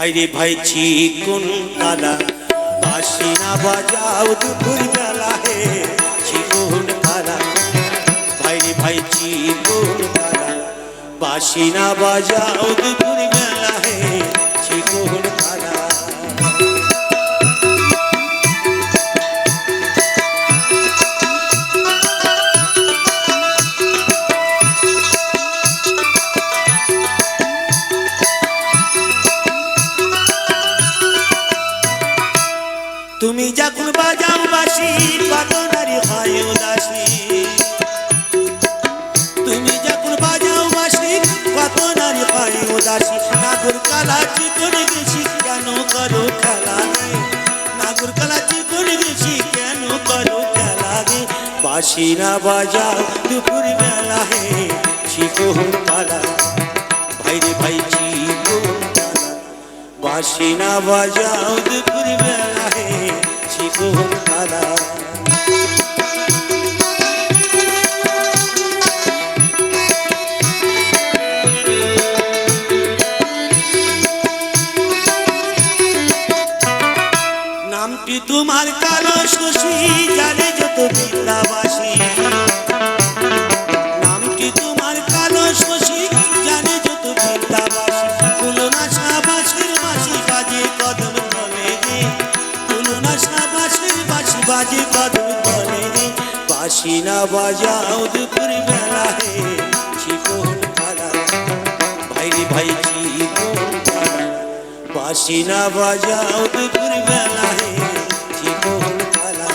ভাইরে ভাই চিকুন কালা বাঁশি না বাজাও দুপুর বেলা হে চিকুন কালা ভাইরে ভাই চিকুন কালা বাঁশি না বাজাও দুপুর বেলা হে চিকুন কালা। তুমি যখন বাজাও বাঁশি কত নারী হয় উদাসী, তুমি যখন বাজাও বাঁশি কত নারী হয় উদাসী। নাগর কালা চিকন গেছি কেন করো খেলা গে, নাগর কালা চিকন গেছি কেন করো খেলা গে। বাঁশি না বাজাও দুপুর বেলা হে চিকন কালা ভাইরে ভাই চিকন কালা বাঁশি না বাজাও দুপুর বেলা হে চিকন কালা। নামটি তোমার কালো শশী জানে যত বৃন্দাবাসী, নামটি তোমার কালো শশী জানে যত বৃন্দাবাসী। কুলনা সাবাসের বাঁশি বাজে কদম তলে গে, কুলনা সাবাসের বাঁশি বাজে কদম তলে গে। বাঁশি না বাজাও দুপুর বেলা হে চিকন কালা ভাইরে ভাই চিকন কালা বাঁশি না বাজাও দুপুর বেলা হে চিকন কালা।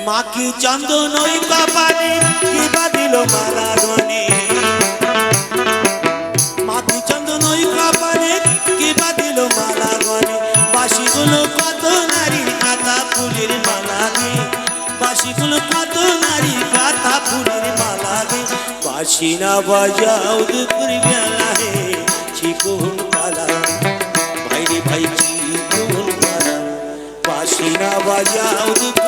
মাকি চন্দন ওই কপালে কি বাঁধিল মালা গনে, মাকি চন্দন ওই কপালে কি বাঁধিল মালা গনে। বাঁশিগুলো কত নারীর কাঁথা ফুলের মালা গে, বাঁশিগুলো কত নারীর কাঁথা ফুলের মালা গে। বাঁশি না বাজাও দুপুর বেলা হে চিকন কালা ভাইরে ভাই চিকন কালা বাঁশি না বাজাও দুপুর